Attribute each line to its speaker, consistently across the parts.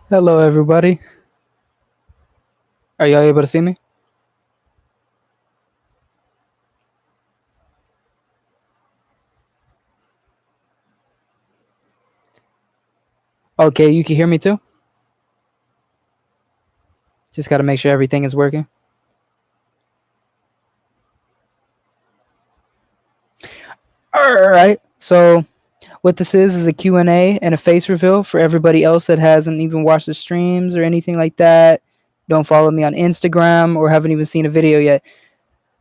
Speaker 1: Hello, everybody. Are y'all able to see me? Okay, you can hear me too? Just got to make sure everything is working. All right. So, what this is a Q&A and a face reveal for everybody else that hasn't even watched the streams or anything like that. Don't follow me on Instagram or haven't even seen a video yet.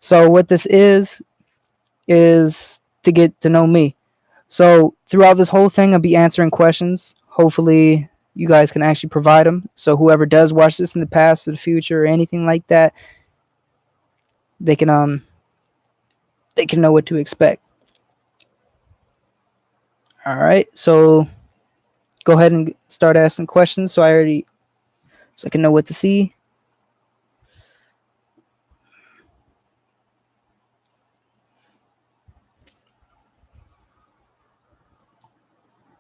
Speaker 1: So, what this is to get to know me. So, throughout this whole thing, I'll be answering questions. Hopefully, you guys can actually provide them. So, whoever does watch this in the past or the future or anything like that, they can they can know what to expect. All right, so go ahead and start asking questions so I can know what to see.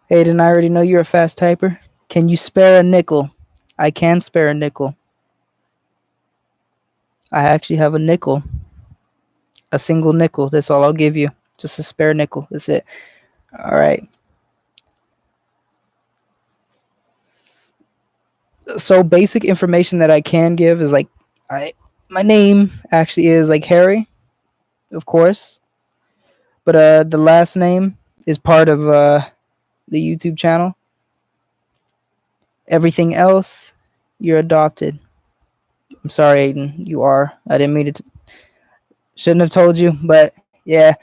Speaker 1: Hayden, I already know you're a fast typer. Can you spare a nickel? I can spare a nickel. I actually have a nickel, a single nickel. That's all I'll give you. Just a spare nickel. That's it. All right. So basic information that I can give is like I my name actually is like Harry, of course, but the last name is part of the YouTube channel. Everything else, you're adopted. I'm sorry, Aiden. You are. I didn't mean to. Shouldn't have told you, but yeah.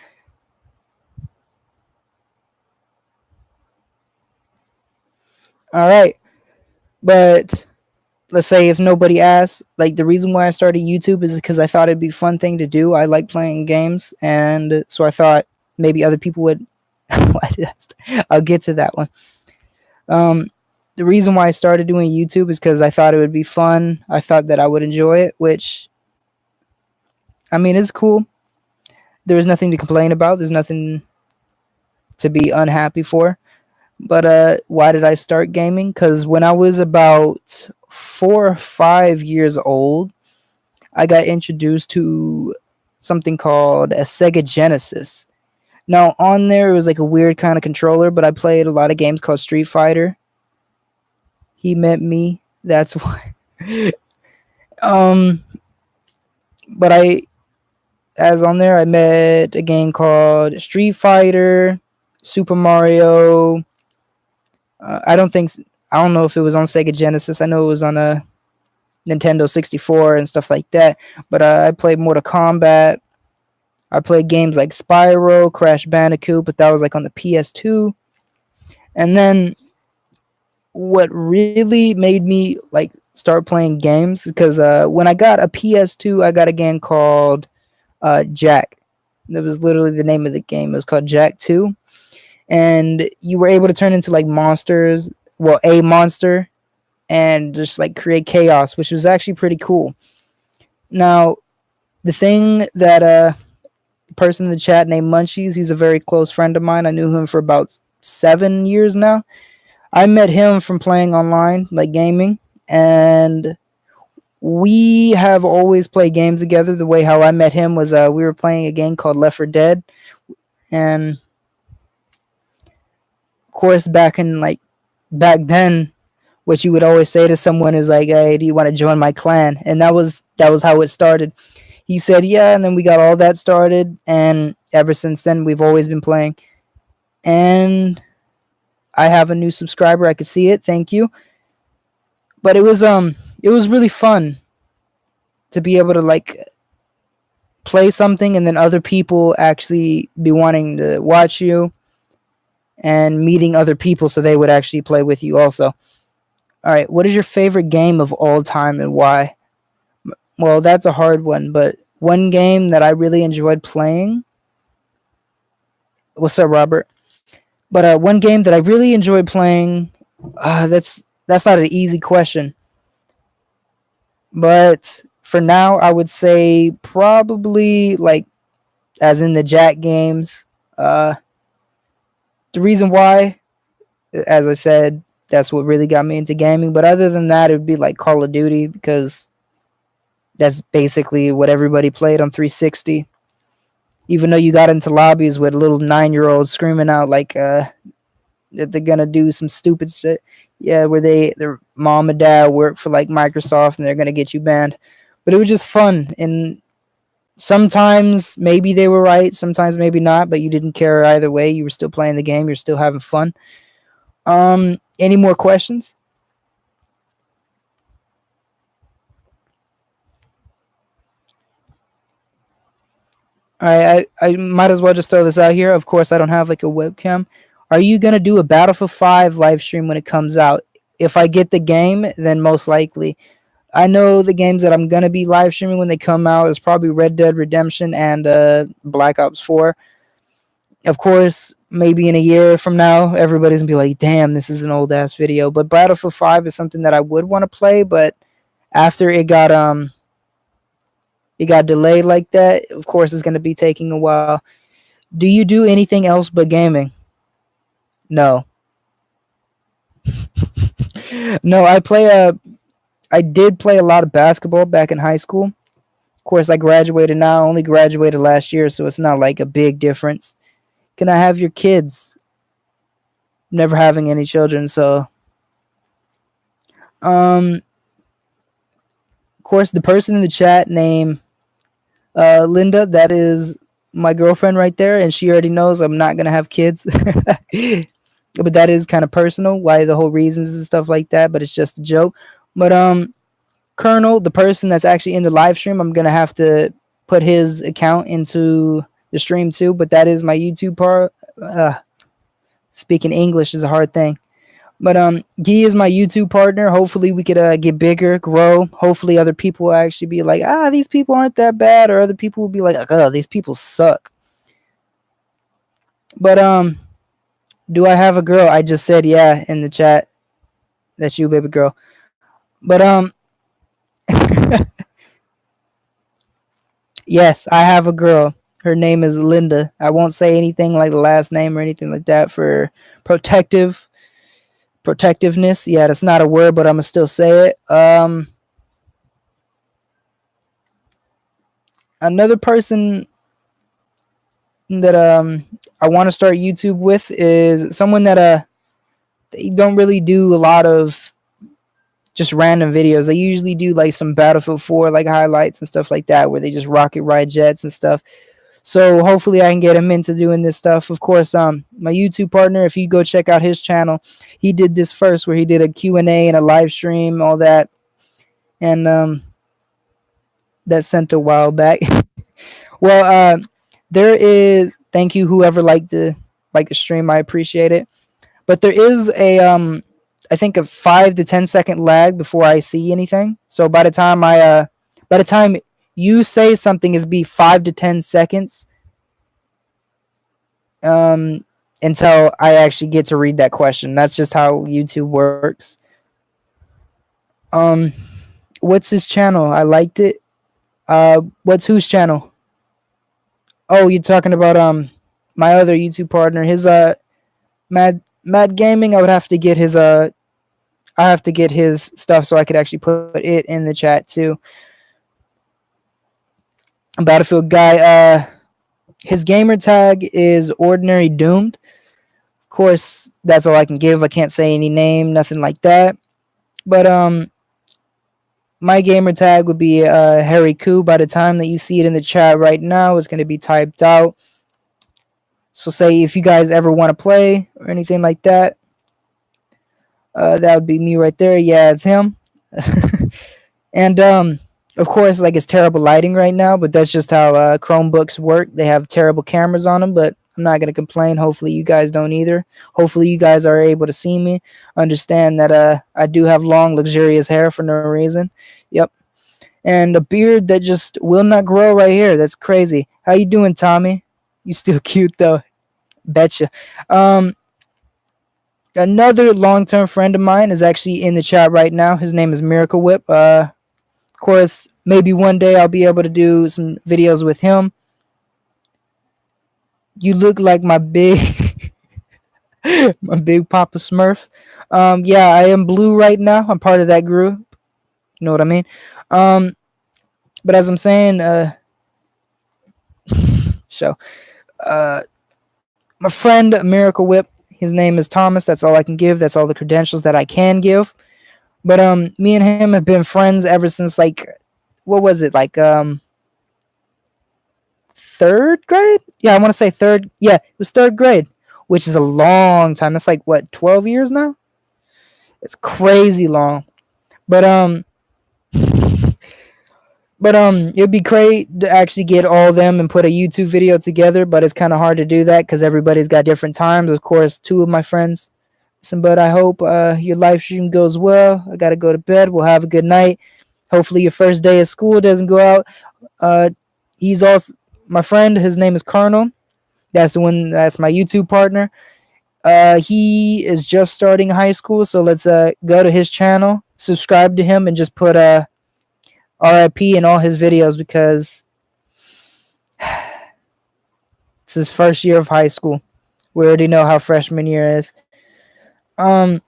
Speaker 1: All right. But let's say if nobody asks, like the reason why I started YouTube is because I thought it'd be a fun thing to do. I like playing games, and so I thought maybe other people would. Why did I start? I'll get to that one. Um, the reason why I started doing YouTube is because I thought it would be fun. I thought that I would enjoy it, which I mean, it's cool. There was nothing to complain about. There's nothing to be unhappy for. But why did I start gaming? Because when I was about 4 or 5 years old, I got introduced to something called a Sega Genesis. Now on there it was like a weird kind of controller, but I played a lot of games called Street Fighter. He met me. That's why. um, but I, as on there, I met a game called Street Fighter, Super Mario. I don't think I don't know if it was on Sega Genesis. I know it was on a Nintendo 64 and stuff like that. But I played Mortal Kombat. I played games like Spyro, Crash Bandicoot, but that was like on the PS2. And then what really made me like start playing games because when I got a PS2, I got a game called Jack. That was literally the name of the game. It was called Jak 2, and you were able to turn into like monsters. Well, a monster, and just like create chaos, which was actually pretty cool. Now, the thing that person in the chat named Munchies, he's a very close friend of mine. I knew him for about 7 years now. I met him from playing online, like gaming, and we have always played games together. The way how I met him was we were playing a game called Left 4 Dead, and of course back then, what you would always say to someone is like, "Hey, do you want to join my clan?" And that was how it started. He said, "Yeah," and then we got all that started, and ever since then we've always been playing. And I have a new subscriber. I could see it. Thank you. But it was really fun to be able to like play something and then other people actually be wanting to watch you and meeting other people so they would actually play with you also. All right, what is your favorite game of all time and why? Well, that's a hard one, but one game that I really enjoyed playing. What's up, Robert? But one game that I really enjoyed playing. That's not an easy question, but for now, I would say probably like as in the Jak games. The reason why, as I said, That's what really got me into gaming. But other than that, it would be like Call of Duty because that's basically what everybody played on 360. Even though you got into lobbies with little 9-year-olds screaming out like that they're gonna do some stupid shit. Yeah, where their mom and dad work for like Microsoft and they're gonna get you banned. But it was just fun, and sometimes maybe they were right, sometimes maybe not. But you didn't care either way. You were still playing the game. You're still having fun. Any more questions? I might as well just throw this out here. Of course, I don't have like a webcam. Are you gonna do a Battlefield 5 live stream when it comes out? If I get the game, then most likely. I know the games that I'm gonna be live streaming when they come out is probably Red Dead Redemption and Black Ops 4. Of course, maybe in a year from now, everybody's gonna be like, "Damn, this is an old ass video." But Battlefield 5 is something that I would want to play, but after it got delayed like that, of course, it's gonna be taking a while. Do you do anything else but gaming? No. No, I did play a lot of basketball back in high school. Of course, I graduated now. I only graduated last year, so it's not like a big difference. Can I have your kids? Never having any children, so of course the person in the chat name Linda, that is my girlfriend right there, and she already knows I'm not gonna have kids. But that is kind of personal, why the whole reasons and stuff like that. But it's just a joke. But Colonel, the person that's actually in the live stream, I'm gonna have to put his account into the stream too. But that is my YouTube part. Speaking English is a hard thing. But he is my YouTube partner. Hopefully we could get bigger, grow. Hopefully other people will actually be like, these people aren't that bad, or other people will be like, oh, these people suck. But do I have a girl? I just said yeah in the chat. That's you, baby girl. But yes, I have a girl. Her name is Linda. I won't say anything like the last name or anything like that for protectiveness. Yeah, that's not a word, but I'm gonna still say it. Another person that I want to start YouTube with is someone that they don't really do a lot of just random videos. They usually do like some Battlefield 4 like highlights and stuff like that, where they just rocket ride jets and stuff. So hopefully I can get him into doing this stuff. Of course, my YouTube partner, if you go check out his channel, he did this first, where he did a Q&A and a live stream, all that, and that sent a while back. Well, there is. Thank you, whoever liked the stream. I appreciate it. But there is a I think a 5 to 10 second lag before I see anything. So by the time you say something, is be 5 to 10 seconds until I actually get to read that question. That's just how YouTube works. What's his channel? I liked it. What's whose channel? Oh, you're talking about my other YouTube partner. His Mad Gaming. I would have to get his I have to get his stuff so I could actually put it in the chat too. Battlefield guy. His gamer tag is Ordinary Doomed. Of course, that's all I can give. I can't say any name, nothing like that. But my gamer tag would be Harry Koo. By the time that you see it in the chat right now, it's going to be typed out. So say if you guys ever want to play or anything like that, that would be me right there. Yeah, it's him. And of course, like, it's terrible lighting right now, but that's just how Chromebooks work. They have terrible cameras on them, but I'm not going to complain. Hopefully you guys don't either. Hopefully you guys are able to see me, understand that I do have long, luxurious hair for no reason. Yep. And a beard that just will not grow right here. That's crazy. How you doing, Tommy? You still cute, though. Betcha. Another long-term friend of mine is actually in the chat right now. His name is Miracle Whip. Of course, maybe one day I'll be able to do some videos with him. You look like my big My big Papa Smurf. Yeah, I am blue right now. I'm part of that group. You know what I mean? Um, but as I'm saying, so uh, my friend Miracle Whip. His name is Thomas. That's all I can give. That's all the credentials that I can give. But me and him have been friends ever since like what was it like third grade? Yeah, I want to say third. Yeah, it was third grade, which is a long time. That's like what 12 years now. It's crazy long. But it'd be great to actually get all of them and put a YouTube video together. But it's kind of hard to do that because everybody's got different times. Of course, two of my friends. Listen, but I hope your live stream goes well. I gotta go to bed. We'll have a good night. Hopefully, your first day of school doesn't go out. Uh, he's also my friend. His name is Colonel. That's the one. That's my YouTube partner. He is just starting high school, so let's go to his channel, subscribe to him, and just put RIP in all his videos because it's his first year of high school. We already know how freshman year is. Um,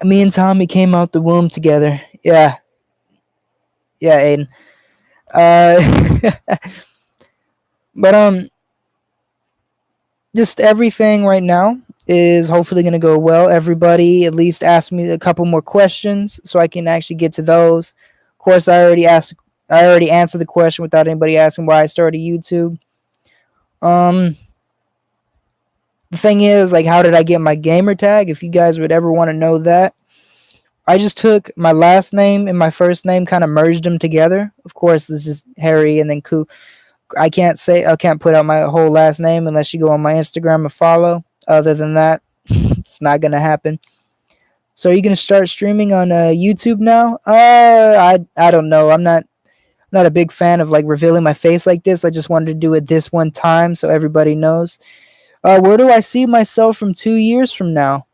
Speaker 1: Me and Tommy came out the womb together. Yeah, yeah, Aiden. Uh, but just everything right now is hopefully going to go well. Everybody at least asked me a couple more questions so I can actually get to those. Of course, I already answered the question without anybody asking why I started YouTube. Um, the thing is, like, how did I get my gamer tag? If you guys would ever want to know that, I just took my last name and my first name, kind of merged them together. Of course, this is Harry and then Ku. I can't put out my whole last name unless you go on my Instagram and follow. Other than that, it's not gonna happen. So are you gonna start streaming on YouTube now? I don't know. I'm not a big fan of like revealing my face like this. I just wanted to do it this one time so everybody knows. Where do I see myself from 2 years from now?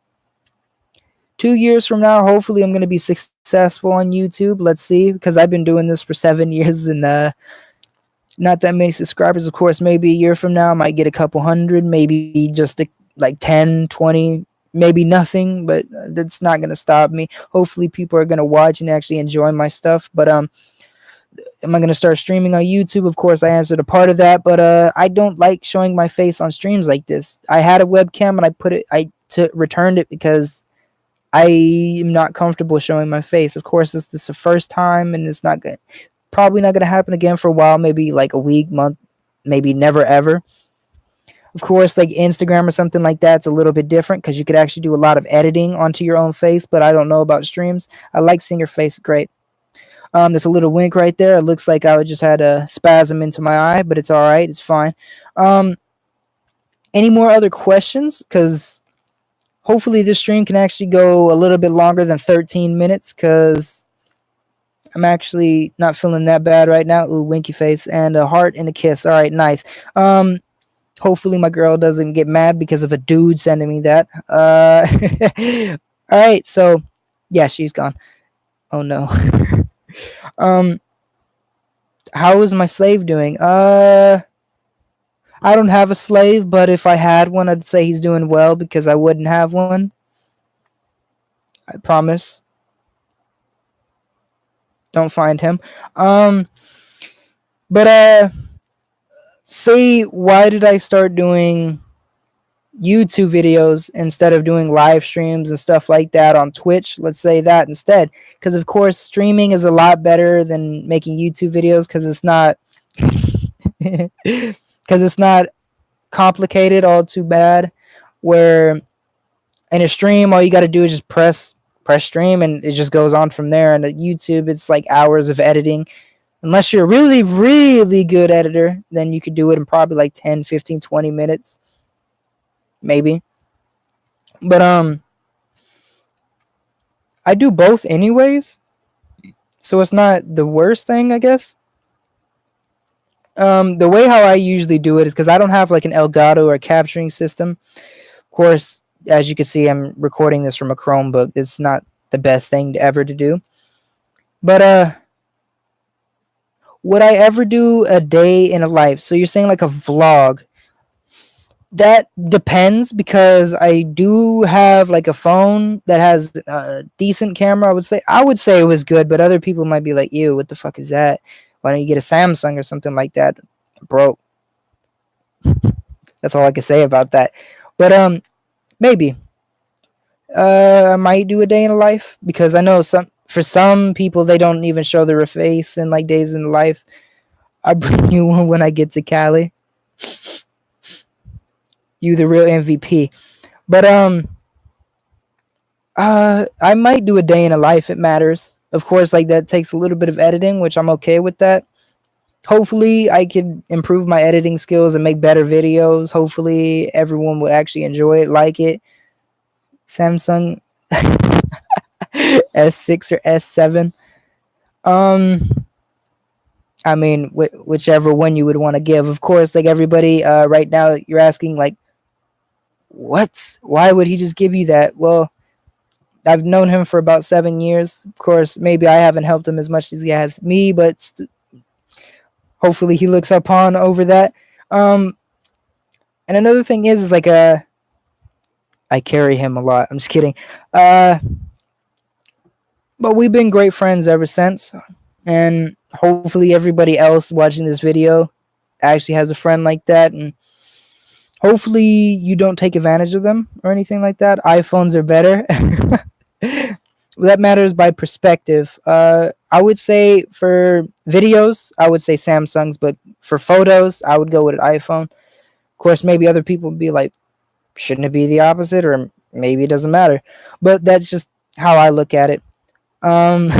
Speaker 1: 2 years from now, hopefully I'm gonna be successful on YouTube. Let's see, because I've been doing this for 7 years and not that many subscribers. Of course, maybe a year from now I might get a couple hundred, maybe just like 10, 20, maybe nothing, but that's not going to stop me. Hopefully people are going to watch and actually enjoy my stuff. But am I going to start streaming on YouTube? Of course, I answered a part of that, but I don't like showing my face on streams like this. I had a webcam and returned it because I am not comfortable showing my face. Of course, this is the first time and it's not good. Probably not going to happen again for a while, maybe like a week, month, maybe never ever. Of course, like Instagram or something like that's a little bit different because you could actually do a lot of editing onto your own face, but I don't know about streams. I like seeing your face. Great. There's a little wink right there. It looks like I just had a spasm into my eye, but it's all right. It's fine. Um, any more other questions? Because hopefully this stream can actually go a little bit longer than 13 minutes because I'm actually not feeling that bad right now. Ooh, winky face and a heart and a kiss. All right, nice. Hopefully my girl doesn't get mad because of a dude sending me that. All right, so yeah, she's gone. Oh no. um, how is my slave doing? I don't have a slave, but if I had one, I'd say he's doing well because I wouldn't have one. I promise. Don't find him. Um, but say why did I start doing YouTube videos instead of doing live streams and stuff like that on Twitch? Let's say that instead, because of course streaming is a lot better than making YouTube videos because it's not because it's not complicated all too bad. Where in a stream, all you got to do is just press stream and it just goes on from there. And at YouTube, it's like hours of editing. Unless you're a really, really good editor, then you could do it in probably like 10, 15, 20 minutes. Maybe. But I do both anyways. So it's not the worst thing, I guess. The way how I usually do it is because I don't have like an Elgato or capturing system. Of course, as you can see, I'm recording this from a Chromebook. It's not the best thing ever to do. But would I ever do a day in a life? So you're saying like a vlog? That depends because I do have like a phone that has a decent camera. I would say it was good, but other people might be like, "Ew, what the fuck is that? Why don't you get a Samsung or something like that?" Bro, that's all I can say about that. But maybe I might do a day in a life because I know some people they don't even show their face in like days in the life. I bring you one when I get to Cali. You the real MVP. But I might do a day in a life. It matters. Of course, like that takes a little bit of editing, which I'm okay with that. Hopefully, I can improve my editing skills and make better videos. Hopefully, everyone would actually enjoy it, like it. Samsung S6 or S7. Um, I mean, whichever one you would want to give. Of course, like everybody, right now, you're asking like, what? Why would he just give you that? Well, I've known him for about 7 years. Of course, maybe I haven't helped him as much as he has me, but hopefully he looks upon over that. Um, and another thing is like I carry him a lot. I'm just kidding. Uh, but we've been great friends ever since, and hopefully everybody else watching this video actually has a friend like that, and hopefully you don't take advantage of them or anything like that. iPhones are better. That matters by perspective. I would say for videos, I would say Samsungs, but for photos, I would go with an iPhone. Of course, maybe other people would be like, shouldn't it be the opposite, or maybe it doesn't matter. But that's just how I look at it. Um,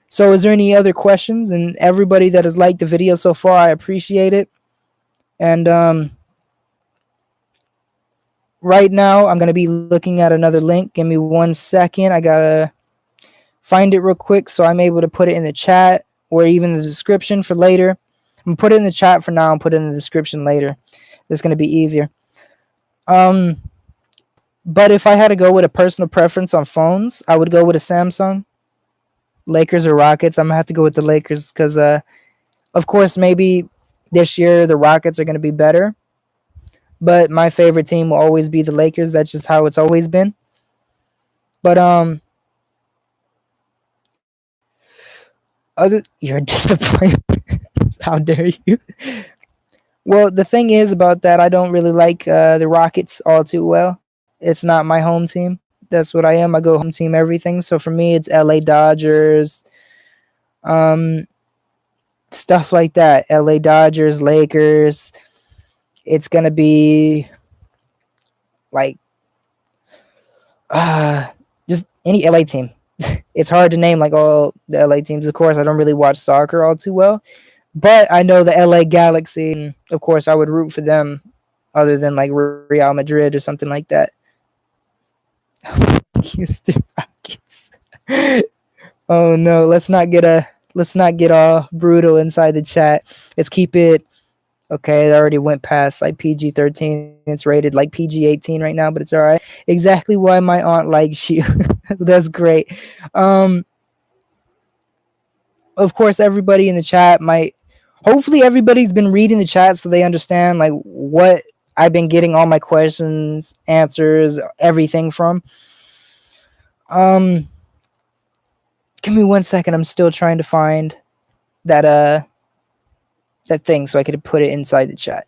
Speaker 1: so, is there any other questions? And everybody that has liked the video so far, I appreciate it. And right now, I'm gonna be looking at another link. Give me 1 second. I gotta find it real quick so I'm able to put it in the chat or even the description for later. I'm gonna put it in the chat for now and put it in the description later. It's gonna be easier. Um, but if I had to go with a personal preference on phones, I would go with a Samsung. Lakers or Rockets? I'm gonna have to go with the Lakers because, of course, maybe this year the Rockets are gonna be better. But my favorite team will always be the Lakers. That's just how it's always been. But you're disappointed. How dare you? Well, the thing is about that, I don't really like the Rockets all too well. It's not my home team. That's what I am. I go home team everything. So for me, it's LA Dodgers, um, stuff like that. LA Dodgers, Lakers. It's gonna be like uh, just any LA team. It's hard to name like all the LA teams. Of course, I don't really watch soccer all too well, but I know the LA Galaxy, and of course, I would root for them. Other than like Real Madrid or something like that. Houston Rockets. Oh no, let's not get all brutal inside the chat. Let's keep it okay. It already went past like PG-13. It's rated like PG-18 right now, but it's all right. Exactly why my aunt likes you. That's great. Um, of course, everybody in the chat might. Hopefully, everybody's been reading the chat so they understand like what I've been getting all my questions, answers, everything from. Um, give me 1 second. I'm still trying to find that thing so I could put it inside the chat.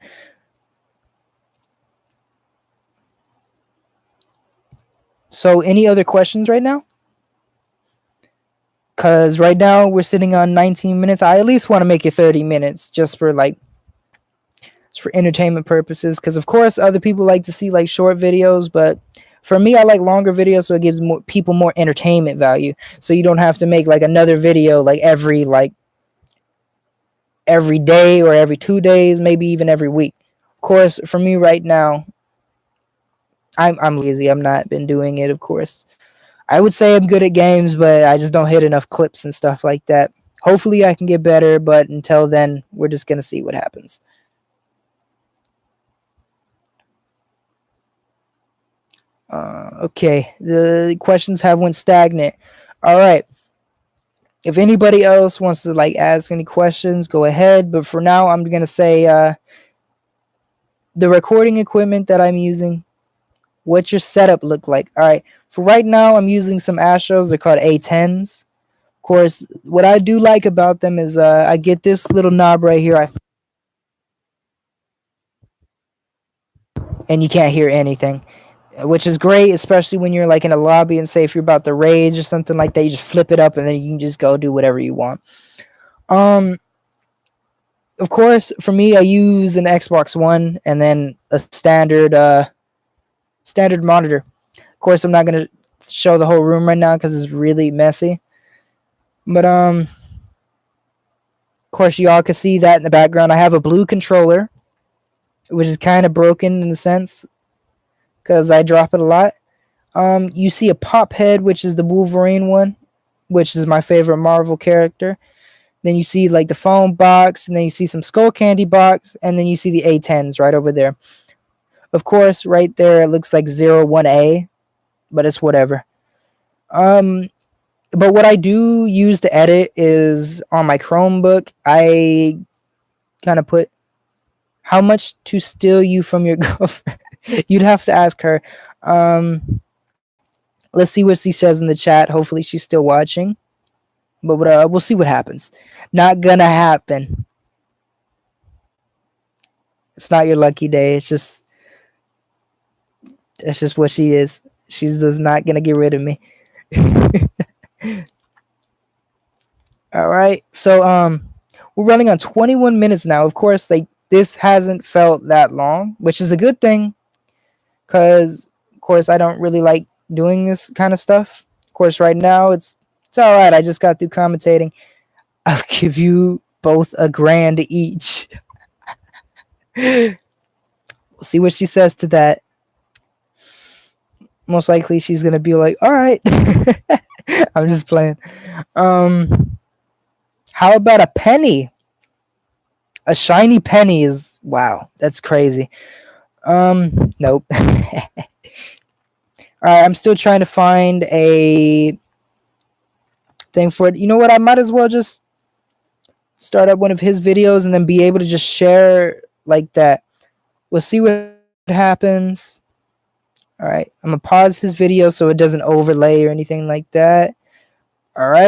Speaker 1: So, any other questions right now? Because right now we're sitting on 19 minutes. I at least want to make it 30 minutes just for entertainment purposes. Because of course other people like to see like short videos, but for me I like longer videos so it gives people more entertainment value. So you don't have to make like another video like every day or every 2 days, maybe even every week. Of course, for me right now, I'm lazy. I'm not been doing it. Of course, I would say I'm good at games, but I just don't hit enough clips and stuff like that. Hopefully, I can get better, but until then, we're just gonna see what happens. Okay, the questions have went stagnant. All right. If anybody else wants to like ask any questions, go ahead. But for now, I'm gonna say the recording equipment that I'm using, what's your setup look like? All right, for right now, I'm using some Astros. They're called A10s. Of course, what I do like about them is I get this little knob right here, and you can't hear anything, which is great, especially when you're like in a lobby and say if you're about to rage or something like that, you just flip it up and then you can just go do whatever you want. Um, of course, for me, I use an Xbox One and then a standard monitor. Of course, I'm not gonna show the whole room right now because it's really messy. But of course, y'all can see that in the background. I have a blue controller, which is kind of broken in a sense because I drop it a lot. You see a pop head, which is the Wolverine one, which is my favorite Marvel character. Then you see like the phone box, and then you see some Skull Candy box, and then you see the A10s right over there. Of course, right there it looks like 01A, but it's whatever. But what I do use to edit is on my Chromebook. I kind of put how much to steal you from your girlfriend. You'd have to ask her. Let's see what she says in the chat. Hopefully she's still watching. But we'll see what happens. Not gonna happen. It's not your lucky day. It's just what she is. She's just not gonna get rid of me. All right. So we're running on 21 minutes now. Of course, like this hasn't felt that long, which is a good thing, because of course I don't really like doing this kind of stuff. Of course, right now it's all right. I just got through commentating. I'll give you both $1,000 each. We'll see what she says to that. Most likely she's gonna be like, all right. I'm just playing. How about a penny? A shiny penny is, wow, that's crazy. Nope. Alright, I'm still trying to find a thing for it. You know what? I might as well just start up one of his videos and then be able to just share like that. We'll see what happens. Alright, I'm gonna pause his video so it doesn't overlay or anything like that. Alright.